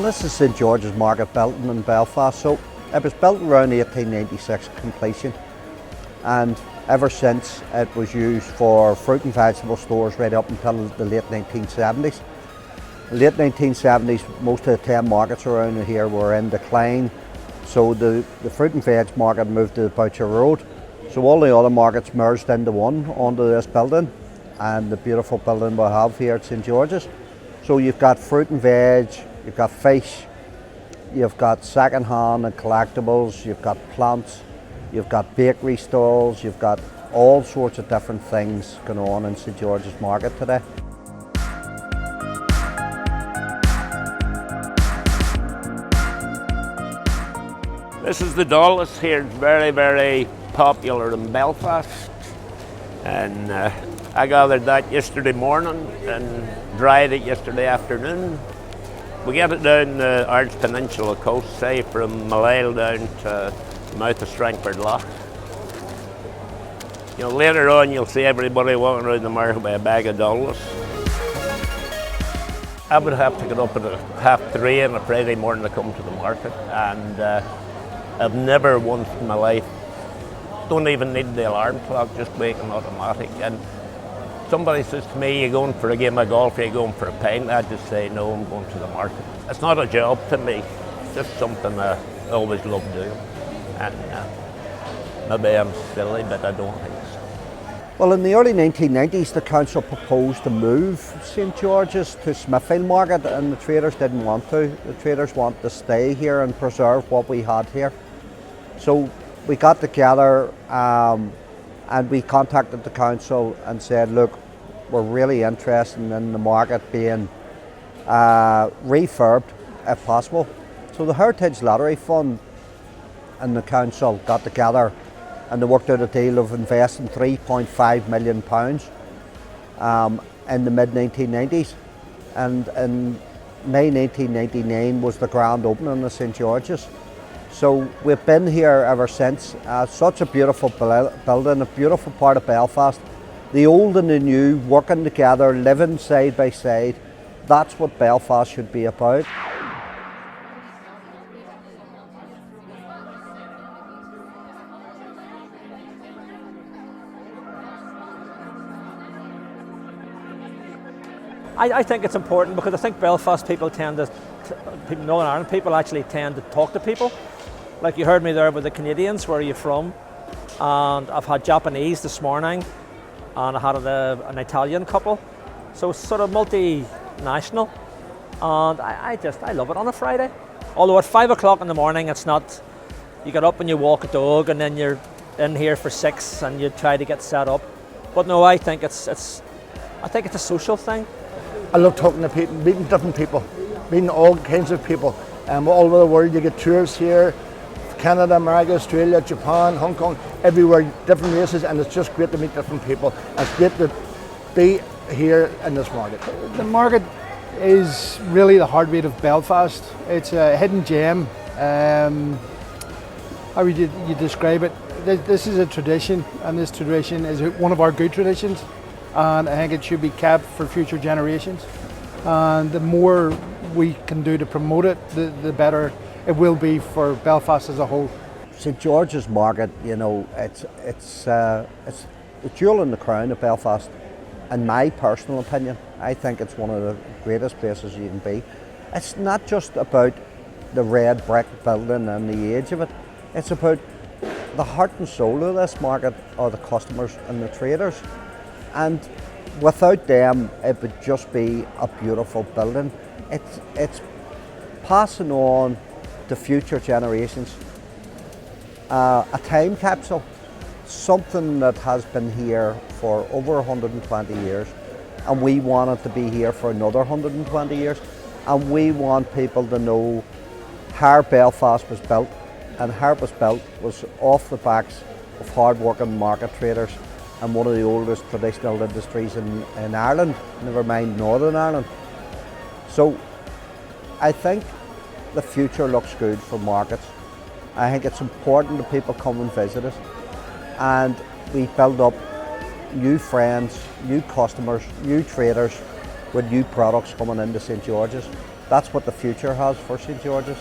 this is St George's Market building in Belfast. So it was built around 1896 completion, and ever since it was used for fruit and vegetable stores right up until the late 1970s. The late 1970s, most of the 10 markets around here were in decline, so the fruit and veg market moved to the Boucher Road. So all the other markets merged into one onto this building, and the beautiful building we have here at St George's. So you've got fruit and veg, you've got fish, you've got second hand and collectibles, you've got plants, you've got bakery stalls, you've got all sorts of different things going on in St George's Market today. This is the Dulles here. It's very, very popular in Belfast, and I gathered that yesterday morning and dried it yesterday afternoon. We get it down the Arch Peninsula coast, say from Malale down to the mouth of Strangford Lough. You know, later on you'll see everybody walking around the market with a bag of Dulles. I would have to get up at 3:30 on a Friday morning to come to the market, and I've never once in my life, don't even need the alarm clock, just waking automatic. And somebody says to me, "You going for a game of golf, are you going for a pint?" I just say, "No, I'm going to the market." It's not a job to me, it's just something I always love doing. And maybe I'm silly, but I don't think so. Well, in the early 1990s, the council proposed to move St George's to Smithfield Market, and the traders didn't want to. The traders wanted to stay here and preserve what we had here. So we got together and we contacted the council and said, look, we're really interested in the market being refurbed if possible. So the Heritage Lottery Fund and the council got together and they worked out a deal of investing £3.5 million in the mid-1990s. And in May 1999 was the grand opening of St George's. So we've been here ever since. Such a beautiful building, a beautiful part of Belfast. The old and the new working together, living side by side. That's what Belfast should be about. I think it's important because I think Belfast people tend to, Northern Ireland people actually tend to talk to people. Like you heard me there with the Canadians, where are you from? And I've had Japanese this morning, and I had an Italian couple. So it's sort of multinational, and I love it on a Friday. Although at 5 o'clock in the morning, it's not, you get up and you walk a dog, and then you're in here for 6 and you try to get set up. But no, I think it's a social thing. I love talking to people, meeting different people, meeting all kinds of people. All over the world, you get tours here, Canada, America, Australia, Japan, Hong Kong, everywhere, different races, and it's just great to meet different people. It's great to be here in this market. The market is really the heartbeat of Belfast. It's a hidden gem. How would you describe it? This is a tradition, and this tradition is one of our good traditions. And I think it should be kept for future generations. And the more we can do to promote it, the better it will be for Belfast as a whole. St George's Market, you know, it's the jewel in the crown of Belfast. In my personal opinion, I think it's one of the greatest places you can be. It's not just about the red brick building and the age of it. It's about the heart and soul of this market are the customers and the traders. And without them, it would just be a beautiful building. It's passing on to future generations a time capsule, something that has been here for over 120 years, and we want it to be here for another 120 years. And we want people to know how Belfast was built, and how it was built was off the backs of hard-working market traders and one of the oldest traditional industries in Ireland, never mind Northern Ireland. So I think the future looks good for markets. I think it's important that people come and visit us, and we build up new friends, new customers, new traders with new products coming into St George's. that's what the future has for St George's.